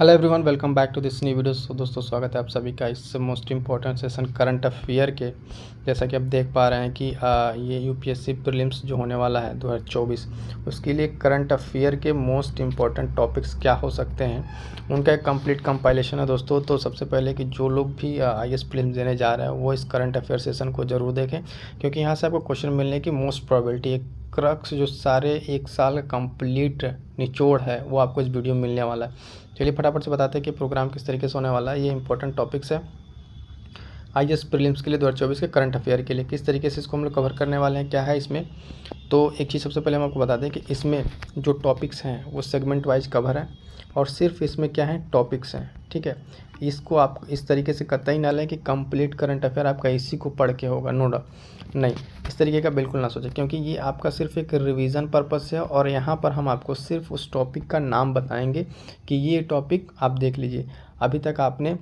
Hello everyone, welcome back to this new video. So दोस्तों, स्वागत है आप सभी का इस most important session current affair के। जैसा कि आप देख पा रहे हैं कि ये यूपीएससी प्रीलिम्स जो होने वाला है 2024, उसके लिए करंट अफेयर के मोस्ट इम्पॉर्टेंट टॉपिक्स क्या हो सकते हैं, उनका एक कंप्लीट कंपाइलेशन है दोस्तों। तो सबसे पहले कि जो लोग भी आईएएस प्रीलिम्स देने जा रहे हैं वो इस करंट अफेयर सेशन को ज़रूर देखें, क्योंकि यहाँ से आपको क्वेश्चन मिलने की मोस्ट प्रोबेबिलिटी है। क्रक्स जो सारे एक साल कंप्लीट निचोड़ है वो आपको इस वीडियो में मिलने वाला है। चलिए फटाफट से बताते हैं कि प्रोग्राम किस तरीके से होने वाला है। ये इंपॉर्टेंट टॉपिक्स है आईएएस प्रीलिम्स के लिए 2024 के करंट अफेयर के लिए, किस तरीके से इसको हम लोग कवर करने वाले हैं, क्या है इसमें। तो एक चीज़ सबसे पहले हम आपको बता दें कि इसमें जो टॉपिक्स हैं वो सेगमेंट वाइज कवर है, और सिर्फ इसमें क्या है, टॉपिक्स हैं। ठीक है, इसको आप इस तरीके से कतई ना लें कि कंप्लीट करंट अफेयर आपका इसी को पढ़ के होगा, नो डाउट नहीं, इस तरीके का बिल्कुल ना सोचें, क्योंकि ये आपका सिर्फ एक रिवीजन पर्पस है। और यहाँ पर हम आपको सिर्फ उस टॉपिक का नाम बताएंगे कि ये टॉपिक आप देख लीजिए। अभी तक आपने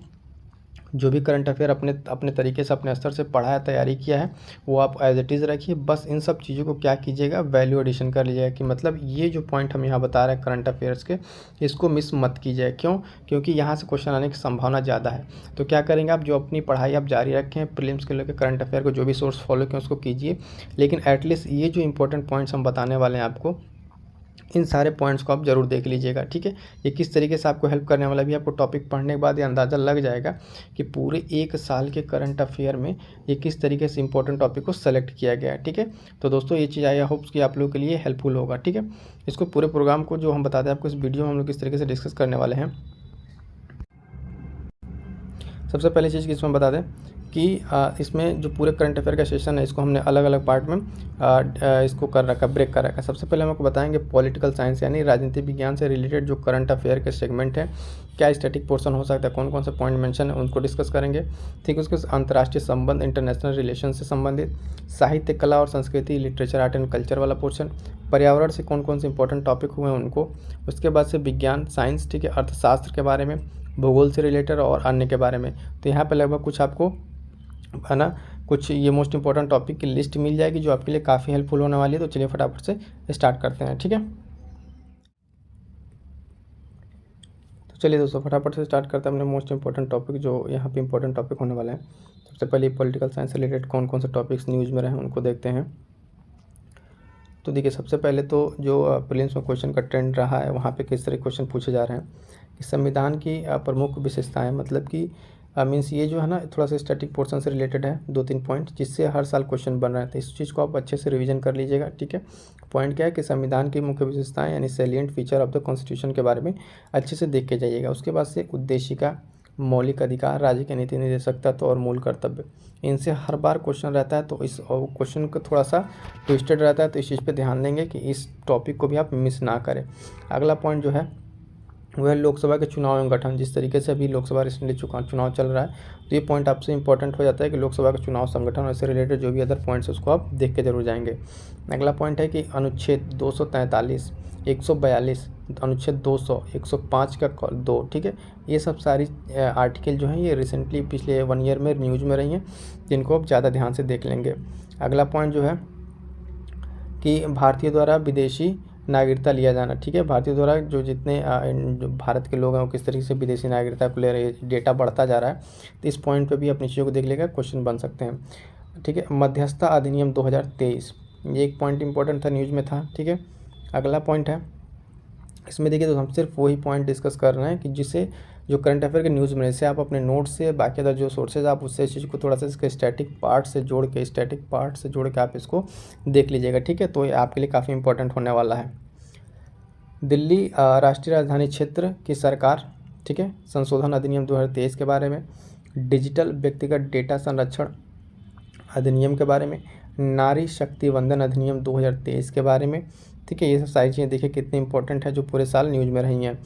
जो भी करंट अफेयर अपने अपने तरीके से अपने स्तर से पढ़ा है, तैयारी किया है, वो आप एज इट इज़ रखिए। बस इन सब चीज़ों को क्या कीजिएगा, वैल्यू एडिशन कर लीजिएगा, कि मतलब ये जो पॉइंट हम यहाँ बता रहे हैं करंट अफेयर्स के, इसको मिस मत कीजिए। क्यों? क्योंकि यहाँ से क्वेश्चन आने की संभावना ज़्यादा है। तो क्या करेंगे, आप जो अपनी पढ़ाई आप जारी रखें, प्रीलिम्स के लेकर करंट अफेयर को जो भी सोर्स फॉलो करें उसको कीजिए, लेकिन एटलीस्ट ये जो इंपॉर्टेंट पॉइंट्स हम बताने वाले हैं आपको, इन सारे पॉइंट्स को आप ज़रूर देख लीजिएगा। ठीक है, ये किस तरीके से आपको हेल्प करने वाला भी आपको टॉपिक पढ़ने के बाद ये अंदाज़ा लग जाएगा कि पूरे एक साल के करंट अफेयर में ये किस तरीके से इंपॉर्टेंट टॉपिक को सेलेक्ट किया गया है। ठीक है, तो दोस्तों ये चीज़ आई होप्स कि आप लोगों के लिए हेल्पफुल होगा। ठीक है, इसको पूरे प्रोग्राम को जो हम बताते हैं आपको इस वीडियो में हम लोग किस तरीके से डिस्कस करने वाले हैं। सबसे पहली चीज़ कि इसमें बता दें कि इसमें जो पूरे करंट अफेयर का सेशन है इसको हमने अलग अलग पार्ट में इसको कर रखा, ब्रेक कर रखा। सबसे पहले हम आपको बताएंगे पॉलिटिकल साइंस यानी राजनीति विज्ञान से रिलेटेड जो करंट अफेयर के सेगमेंट हैं, क्या स्टैटिक पोर्शन हो सकता है, कौन कौन से पॉइंट मेंशन है उनको डिस्कस करेंगे। ठीक, उसके अंतर्राष्ट्रीय संबंध, इंटरनेशनल रिलेशन से संबंधित, साहित्य, कला और संस्कृति, लिटरेचर, आर्ट एंड कल्चर वाला पोर्शन, पर्यावरण से कौन कौन से इंपॉर्टेंट टॉपिक हुए उनको, उसके बाद से विज्ञान, साइंस, ठीक है, अर्थशास्त्र के बारे में, भूगोल से रिलेटेड और अन्य के बारे में। तो यहाँ पे लगभग कुछ आपको है ना, कुछ ये मोस्ट इंपॉर्टेंट टॉपिक की लिस्ट मिल जाएगी जो आपके लिए काफ़ी हेल्पफुल होने वाली है। तो चलिए फटाफट से स्टार्ट करते हैं। ठीक है, तो चलिए दोस्तों फटाफट से स्टार्ट करते हैं अपने मोस्ट इंपॉर्टेंट टॉपिक जो यहाँ पे इंपॉर्टेंट टॉपिक होने वाले हैं। सबसे पहले पॉलिटिकल साइंस से रिलेटेड कौन कौन से टॉपिक्स न्यूज़ में रहे हैं उनको देखते हैं। तो देखिए, सबसे पहले तो जो प्रीलिम्स में क्वेश्चन का ट्रेंड रहा है वहाँ पे किस तरह क्वेश्चन पूछे जा रहे हैं कि संविधान की प्रमुख विशेषताएं, मतलब कि मीन्स ये जो है ना थोड़ा सा स्टैटिक पोर्शन से रिलेटेड है, 2-3 पॉइंट जिससे हर साल क्वेश्चन बन रहे हैं। तो इस चीज़ को आप अच्छे से रिवीजन कर लीजिएगा। ठीक है, पॉइंट क्या है कि संविधान की मुख्य विशेषताएं यानी salient feature of the constitution के बारे में अच्छे से देख के जाइएगा। उसके बाद से उद्देशिका, मौलिक अधिकार, राज्य के नीति निर्देशक तत्व और मूल कर्तव्य, इनसे हर बार क्वेश्चन रहता है। तो इस क्वेश्चन को थोड़ा सा ट्विस्टेड रहता है, तो इस चीज़ पे ध्यान देंगे कि इस टॉपिक को भी आप मिस ना करें। अगला पॉइंट जो है वह लोकसभा के चुनाव एवं गठन, जिस तरीके से अभी लोकसभा रिसेंटली चुनाव चल रहा है, तो ये पॉइंट आपसे इंपॉर्टेंट हो जाता है कि लोकसभा का चुनाव संगठन और इससे रिलेटेड जो भी अदर पॉइंट्स है उसको आप देख के जरूर जाएंगे। अगला पॉइंट है कि अनुच्छेद 243, 142, अनुच्छेद 200, 105 का 2, ठीक है, ये सब सारी आर्टिकल जो हैं ये रिसेंटली पिछले 1 ईयर में न्यूज़ में रही हैं, जिनको आप ज़्यादा ध्यान से देख लेंगे। अगला पॉइंट जो है कि भारतीय द्वारा विदेशी नागरिकता लिया जाना। ठीक है, भारतीय द्वारा जो जितने जो भारत के लोग हैं वो किस तरीके से विदेशी नागरिकता को ले रहे हैं, डेटा बढ़ता जा रहा है। तो इस पॉइंट पे भी अपनी चीज़ों को देख लेगा, क्वेश्चन बन सकते हैं। ठीक है, मध्यस्थता अधिनियम 2023, ये एक पॉइंट इंपॉर्टेंट था, न्यूज़ में था। ठीक है, अगला पॉइंट है इसमें देखिए, तो हम सिर्फ वही पॉइंट डिस्कस कर रहे हैं कि जिसे जो करंट अफेयर के न्यूज़ में से आप अपने नोट्स से, बाकी अदर जो सोर्सेज आप उससे इस चीज़ को थोड़ा सा इसके स्टैटिक पार्ट से जोड़ के आप इसको देख लीजिएगा। ठीक है, तो ये आपके लिए काफ़ी इंपॉर्टेंट होने वाला है। दिल्ली राष्ट्रीय राजधानी क्षेत्र की सरकार, ठीक है, संशोधन अधिनियम 2023 के बारे में, डिजिटल व्यक्तिगत डेटा संरक्षण अधिनियम के बारे में, नारी शक्ति वंदन अधिनियम 2023 के बारे में। ठीक है, ये सब सारी चीज़ें देखिए कितनी इंपॉर्टेंट है जो पूरे साल न्यूज़ में रही हैं।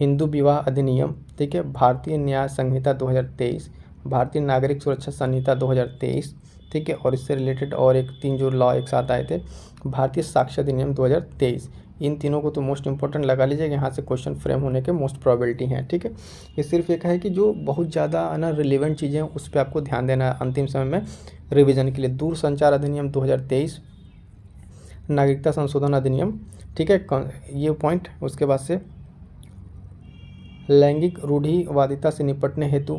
हिंदू विवाह अधिनियम, ठीक है, भारतीय न्याय संहिता 2023, भारतीय नागरिक सुरक्षा संहिता 2023, ठीक है, और इससे रिलेटेड और एक 3 जो लॉ एक साथ आए थे, भारतीय साक्ष्य अधिनियम 2023। इन तीनों को तो मोस्ट इंपॉर्टेंट लगा लीजिएगा, यहाँ से क्वेश्चन फ्रेम होने के मोस्ट प्रोबेबिलिटी हैं। ठीक है, ये सिर्फ एक है कि जो बहुत ज़्यादा ना रिलेवेंट चीज़ें हैं उस पर आपको ध्यान देना है अंतिम समय में रिवीजन के लिए। दूरसंचार अधिनियम 2023, नागरिकता संशोधन अधिनियम, ठीक है, ये पॉइंट। उसके बाद से लैंगिक रूढ़िवादिता से निपटने हेतु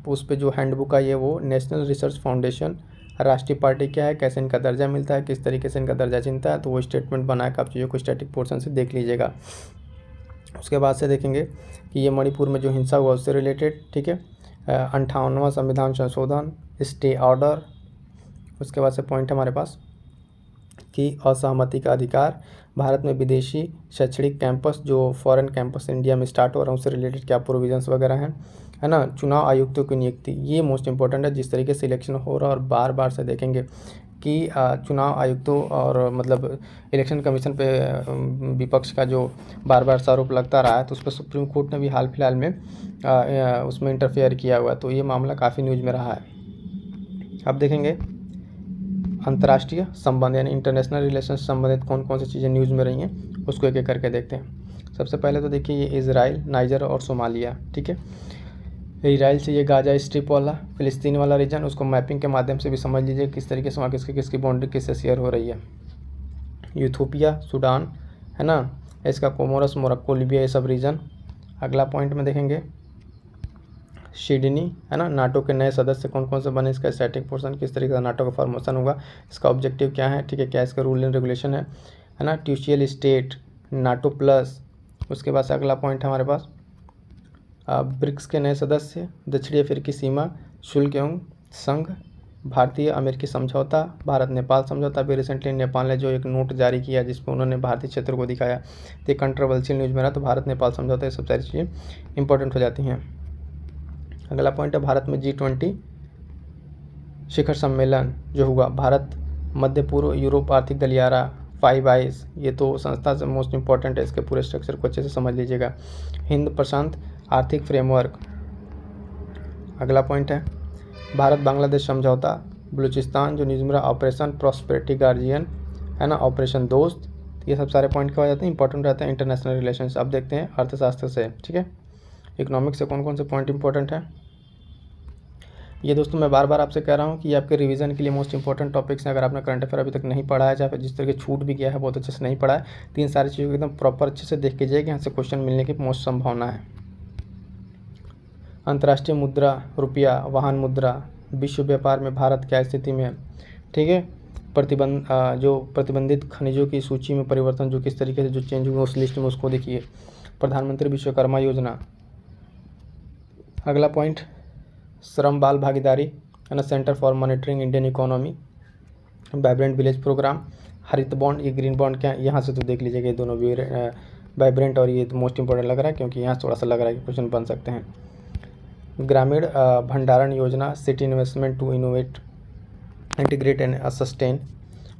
उस पे जो हैंडबुक आई है वो नेशनल रिसर्च फाउंडेशन, राष्ट्रीय पार्टी क्या है, कैसे इनका दर्जा मिलता है, किस तरीके से इनका दर्जा चिनता है, तो वो स्टेटमेंट बना के आप चीज़ों को स्टैटिक पोर्शन से देख लीजिएगा। उसके बाद से देखेंगे कि ये मणिपुर में जो हिंसा हुआ उससे रिलेटेड, ठीक है, 58वां संविधान संशोधन, स्टे ऑर्डर। उसके बाद से पॉइंट हमारे पास कि असहमति का अधिकार, भारत में विदेशी शैक्षणिक कैंपस जो फॉरेन कैंपस इंडिया में स्टार्ट हो रहा है उससे रिलेटेड क्या प्रोविजंस वगैरह हैं, है ना। चुनाव आयुक्तों की नियुक्ति, ये मोस्ट इंपॉर्टेंट है, जिस तरीके से इलेक्शन हो रहा है और बार बार से देखेंगे कि चुनाव आयुक्तों और मतलब इलेक्शन कमीशन पे विपक्ष का जो बार बार आरोप लगता रहा है, तो उस पर सुप्रीम कोर्ट ने भी हाल फिलहाल में उसमें इंटरफेयर किया हुआ है, तो ये मामला काफ़ी न्यूज़ में रहा है। अब देखेंगे अंतर्राष्ट्रीय संबंध यानी इंटरनेशनल रिलेशन से संबंधित कौन कौन सी चीज़ें न्यूज़ में रही हैं, उसको एक एक करके देखते हैं। सबसे पहले तो देखिए ये इजराइल, नाइजर और सोमालिया, ठीक है। इजराइल से ये गाजा स्ट्रिप वाला फ़िलिस्तीन वाला रीजन, उसको मैपिंग के माध्यम से भी समझ लीजिए किस तरीके से वहाँ किसकी बाउंड्री किससे शेयर हो रही है। यूथोपिया, सूडान, है ना, इसका कोमोरस, मोरक्को, लीबिया, ये सब रीजन। अगला पॉइंट में देखेंगे सिडनी, है ना, नाटो के नए सदस्य कौन कौन से बने, इसका स्टैटिक पोर्शन, किस तरीके से नाटो का फॉर्मेशन होगा, इसका ऑब्जेक्टिव क्या है, ठीक है, क्या इसका रूल एंड रेगुलेशन है ना, ट्यूशियल स्टेट, नाटो प्लस। उसके बाद से अगला पॉइंट है हमारे पास ब्रिक्स के नए सदस्य, दक्षिणी अफ्रीकी सीमा शुल्क एवं संघ, भारतीय अमेरिकी समझौता, भारत नेपाल समझौता। अभी रिसेंटली नेपाल ने जो एक नोट जारी किया जिसमें उन्होंने भारतीय क्षेत्र को दिखाया, तो ये कंट्रोवर्शियल न्यूज़ में रहा, तो भारत नेपाल समझौता, ये सब सारी चीज़ें इंपॉर्टेंट हो जाती हैं। अगला पॉइंट है भारत में G20 शिखर सम्मेलन जो हुआ, भारत मध्य पूर्व यूरोप आर्थिक गलियारा 5 आइज, ये तो संस्था से मोस्ट इंपॉर्टेंट है, इसके पूरे स्ट्रक्चर को अच्छे से समझ लीजिएगा। हिंद प्रशांत आर्थिक फ्रेमवर्क। अगला पॉइंट है भारत बांग्लादेश समझौता, बलूचिस्तान जो न्यूज़ में ऑपरेशन प्रॉस्पेरिटी गार्जियन, है ना, ऑपरेशन दोस्त। ये सब सारे पॉइंट क्या हो जाते हैं, इंपॉर्टेंट रहते हैं इंटरनेशनल रिलेशंस। अब देखते हैं अर्थशास्त्र से, ठीक है, इकोनॉमिक्स से कौन कौन से पॉइंट इंपॉर्टेंट है। ये दोस्तों मैं बार बार आपसे कह रहा हूँ कि ये आपके रिवीजन के लिए मोस्ट इंपॉर्टेंट टॉपिक्स हैं। अगर आपने करंट अफेयर अभी तक नहीं पढ़ा है, या फिर जिस तरह के छूट भी गया है, बहुत अच्छे से नहीं पढ़ा है, तो इन सारी चीज़ों को एकदम प्रॉपर अच्छे से देख के जाइए, यहाँ से क्वेश्चन मिलने की मोस्ट संभावना है। अंतर्राष्ट्रीय मुद्रा, रुपया, वाहन मुद्रा, विश्व व्यापार में भारत क्या स्थिति में है, ठीक है, जो प्रतिबंधित खनिजों की सूची में परिवर्तन जो किस तरीके से जो चेंज हुआ उस लिस्ट में, उसको देखिए। प्रधानमंत्री विश्वकर्मा योजना। अगला पॉइंट श्रम बाल भागीदारी, है ना, centre for monitoring Indian economy, vibrant village programme, हरित बॉन्ड, ये ग्रीन बॉन्ड क्या है, यहाँ से तो देख लीजिएगा, ये दोनों वाइब्रेंट और ये तो मोस्ट इंपॉर्टेंट लग रहा है क्योंकि यहाँ थोड़ा सा लग रहा है कि क्वेश्चन बन सकते हैं। ग्रामीण भंडारण योजना, city investment to innovate integrate and sustain,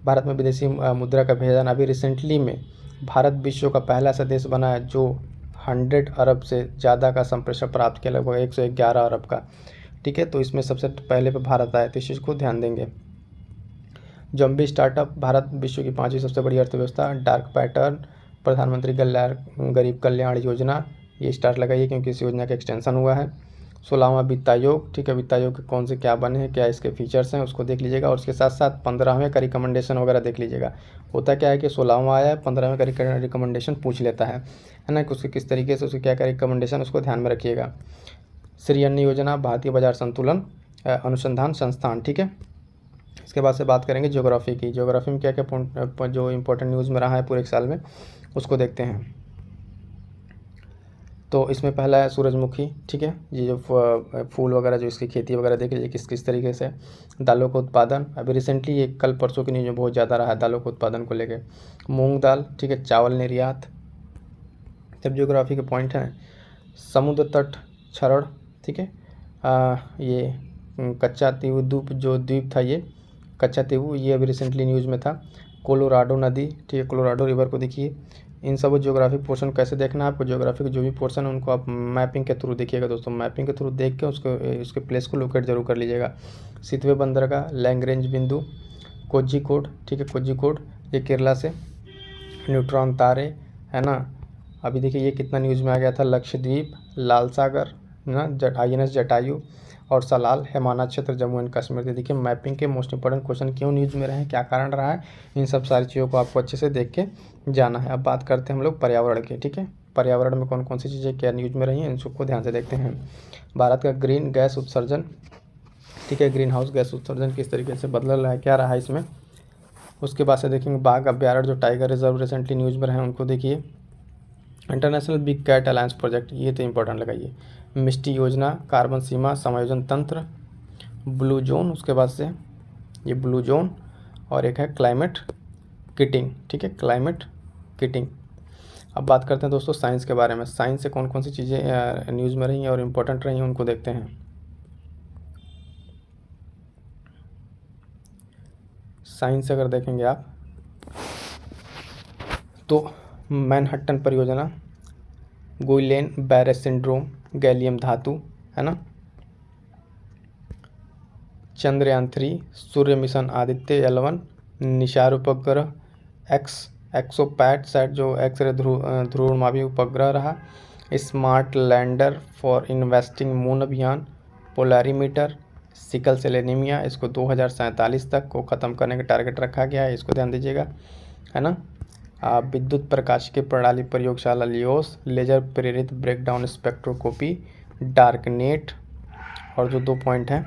Bharat में विदेशी मुद्रा का भेजन। अभी रिसेंटली में भारत विश्व का पहला ऐसा देश बना है जो 100 अरब से ज़्यादा का संप्रेषण प्राप्त किया, लगभग 111 अरब का, ठीक है, तो इसमें सबसे पहले पे भारत आया, तो इस चीज़ को ध्यान देंगे। जम्बी स्टार्टअप, भारत विश्व की 5वीं सबसे बड़ी अर्थव्यवस्था। डार्क पैटर्न, प्रधानमंत्री गरीब कल्याण योजना, ये स्टार्ट लगाइए क्योंकि इस योजना का एक्सटेंशन हुआ है। 16वां वित्त आयोग, ठीक है, वित्त आयोग के कौन से क्या बने हैं, क्या इसके फीचर्स हैं, उसको देख लीजिएगा। और उसके साथ साथ 15वें का रिकमेंडेशन वगैरह देख लीजिएगा। होता क्या है कि 16वां आया है, 15वें का रिकमेंडेशन पूछ लेता है ना, कि उसके किस तरीके से उसके क्या क्या रिकमेंडेशन, उसको ध्यान में रखिएगा। श्री अन्न योजना, भारतीय बाजार संतुलन अनुसंधान संस्थान, ठीक है। इसके बाद से बात करेंगे ज्योग्राफी की। ज्योग्राफी में क्या क्या जो इंपॉर्टेंट न्यूज़ में रहा है पूरे एक साल में, उसको देखते हैं। तो इसमें पहला है सूरजमुखी, ठीक है, ये जो फूल वगैरह जो इसकी खेती वगैरह देख लीजिए किस किस तरीके से। दालों का उत्पादन, अभी रिसेंटली ये कल परसों की न्यूज़ में बहुत ज़्यादा रहा है दालों के उत्पादन को लेके। मूंग दाल, ठीक है, चावल निर्यात। जब ज्योग्राफी के पॉइंट हैं समुद्र तट क्षरण, ठीक है, ये कच्चा तीवु द्वीप जो द्वीप था, ये कच्चा तीवु, ये अभी रिसेंटली न्यूज़ में था। कोलोराडो नदी, ठीक है, कोलोराडो रिवर को देखिए। इन सब ज्योग्राफिक पोर्शन कैसे देखना है आपको, ज्योग्राफिक जो भी पोर्शन है उनको आप मैपिंग के थ्रू देखिएगा दोस्तों। मैपिंग के थ्रू देख के उसके प्लेस को लोकेट जरूर कर लीजिएगा। सितवे बंदरगाह, लैंग्रेंज बिंदु, कोझिकोड, ठीक है, कोझिकोड, ये केरला से। न्यूट्रॉन तारे, है ना, अभी देखिए ये कितना न्यूज़ में आ गया था। लक्षद्वीप, लाल सागर, ना, INS जटायु और सलाल, हैमाना क्षेत्र, जम्मू एंड कश्मीर। देखिए मैपिंग के मोस्ट इंपॉर्टेंट क्वेश्चन क्यों न्यूज़ में रहे हैं, क्या कारण रहा है, इन सब सारी चीज़ों को आपको अच्छे से देख के जाना है। अब बात करते हैं हम लोग पर्यावरण के, ठीक है। पर्यावरण में कौन कौन सी चीज़ें क्या न्यूज़ में रही हैं, इन सबको ध्यान से देखते हैं। भारत का ग्रीन गैस उत्सर्जन, ठीक है, ग्रीन हाउस गैस उत्सर्जन किस तरीके से बदल रहा है, क्या रहा है इसमें। उसके बाद से देखेंगे बाघ अभ्यारण्य जो टाइगर रिजर्व रिसेंटली न्यूज़ में रहे हैं उनको देखिए। International big cat alliance project, ये तो इंपॉर्टेंट लगाइए। मिस्टी योजना, कार्बन सीमा समायोजन तंत्र, ब्लू जोन, उसके बाद से ये ब्लू जोन, और एक है क्लाइमेट किटिंग, ठीक है, क्लाइमेट किटिंग। अब बात करते हैं दोस्तों साइंस के बारे में। साइंस से कौन कौन सी चीज़ें न्यूज़ में रही हैं और इम्पोर्टेंट रही हैं उनको देखते हैं। साइंस अगर देखेंगे आप तो मैनहट्टन परियोजना, गुइलेन बैरे सिंड्रोम, गैलियम धातु, है ना, चंद्रयान 3, सूर्य मिशन आदित्य L1, निशार उपग्रह, एक्सोपैट सेट जो एक्सरे ध्रुवमापी उपग्रह रहा, smart lander for investing moon अभियान, पोलैरीमीटर, सिकल सेल एनीमिया, इसको 2047 तक को ख़त्म करने का टारगेट रखा गया है, इसको ध्यान दीजिएगा, है ना। विद्युत प्रकाशिकी प्रणाली प्रयोगशाला लियोस, लेजर प्रेरित ब्रेकडाउन स्पेक्ट्रोस्कोपी, डार्कनेट, और जो 2 पॉइंट हैं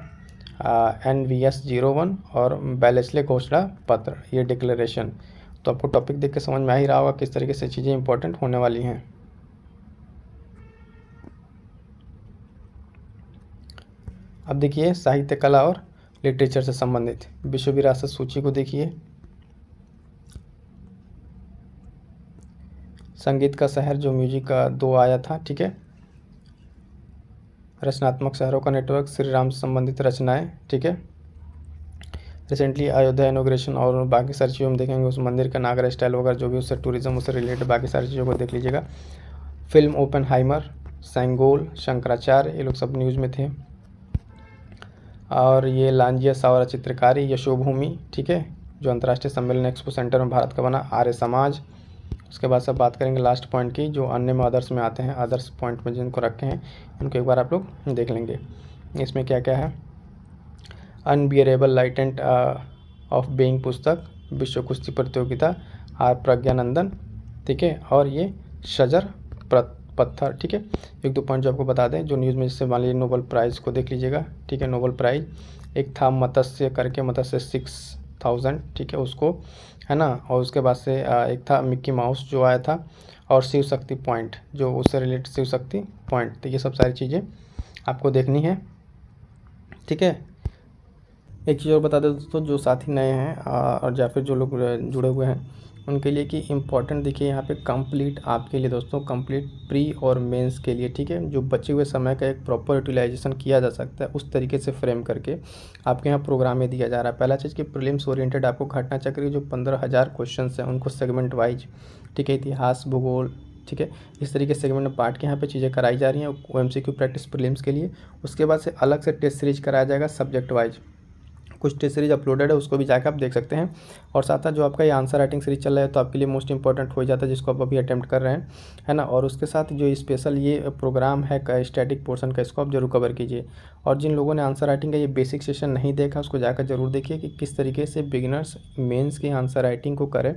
NVS-01 और बैलेस्ले घोषणा पत्र, ये डिक्लेरेशन। तो आपको टॉपिक देख के समझ में आ ही रहा होगा किस तरीके से चीज़ें इंपॉर्टेंट होने वाली हैं। अब देखिए साहित्य, कला और लिटरेचर से संबंधित विश्व विरासत सूची को देखिए। संगीत का शहर जो म्यूजिक का 2 आया था, ठीक है। रचनात्मक शहरों का नेटवर्क, श्री राम से संबंधित रचनाएं, ठीक है। रिसेंटली अयोध्या इनोग्रेशन और बाकी सारी चीज़ों में देखेंगे, उस मंदिर का नागर स्टाइल वगैरह जो भी उससे टूरिज्म उससे रिलेटेड बाकी सारी चीज़ों को देख लीजिएगा। फिल्म ओपेनहाइमर, सेंगोल, शंकराचार्य, ये लोग सब न्यूज़ में थे। और ये लांजिया सावरा चित्रकारी, यशोभूमि, ठीक है, जो अंतर्राष्ट्रीय सम्मेलन एक्सपो सेंटर में भारत का बना, आर्य समाज। उसके बाद सब बात करेंगे लास्ट पॉइंट की, जो अन्य में अदर्स में आते हैं, अदर्स पॉइंट में जिनको रखे हैं उनको एक बार आप लोग देख लेंगे। इसमें क्या क्या है, अनबियरेबल लाइटेंट ऑफ बीइंग पुस्तक, विश्व कुश्ती प्रतियोगिता, आर प्रज्ञानंदन, ठीक है, और ये शजर पत्थर, ठीक है। 1-2 पॉइंट जो आपको बता दें जो न्यूज़ में, जिससे मान लीजिए नोबेल प्राइज़ को देख लीजिएगा, ठीक है। नोबेल प्राइज़ एक था मत्स्य करके, मत्स्य 6000, ठीक है, उसको, है ना। और उसके बाद से एक था मिक्की माउस जो आया था, और शिव शक्ति पॉइंट जो उससे रिलेटेड शिव शक्ति पॉइंट। तो ये सब सारी चीज़ें आपको देखनी है, ठीक है। एक चीज़ और बता दें दोस्तों, जो साथी नए हैं और या फिर जो लोग जुड़े हुए हैं उनके लिए कि इम्पॉर्टेंट देखिए यहाँ पे कंप्लीट आपके लिए दोस्तों, कंप्लीट प्री और मेंस के लिए, ठीक है, जो बचे हुए समय का एक प्रॉपर यूटिलाइजेशन किया जा सकता है उस तरीके से फ्रेम करके आपके यहाँ प्रोग्राम में दिया जा रहा है। पहला चीज़ कि प्रीलिम्स ओरिएंटेड आपको घटना चक्र जो 15,000 क्वेश्चन हैं उनको सेगमेंट वाइज, ठीक है, इतिहास, भूगोल, ठीक है, इस तरीके से सेगमेंट में बांट के यहाँ पे चीज़ें कराई जा रही हैं OMCQ प्रैक्टिस प्रीलिम्स के लिए। उसके बाद से अलग से टेस्ट सीरीज कराया जाएगा सब्जेक्ट वाइज, कुछ टेस्ट सीरीज अपलोडेड है, उसको भी जाकर आप देख सकते हैं। और साथ साथ जो आपका ये आंसर राइटिंग सीरीज चल रहा है तो आपके लिए मोस्ट इंपॉर्टेंट हो जाता है, जिसको आप अभी अटेम्प्ट कर रहे हैं, है ना। और उसके साथ जो स्पेशल ये प्रोग्राम है स्टैटिक पोर्शन का, इसको आप जरूर कवर कीजिए। और जिन लोगों ने आंसर राइटिंग का ये बेसिक सेशन नहीं देखा उसको जाकर जरूर देखिए कि किस तरीके से बिगिनर्स मेंस की आंसर राइटिंग को करें,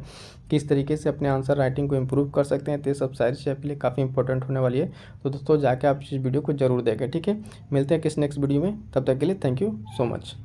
किस तरीके से अपने आंसर राइटिंग को इम्प्रूव कर सकते हैं। तो ये सब सारी चीज़ आपके लिए काफ़ी इंपॉर्टेंट होने वाली है। तो दोस्तों जाके आप इस वीडियो को जरूर देखें, ठीक है। मिलते हैं किस नेक्स्ट वीडियो में, तब तक के लिए थैंक यू सो मच।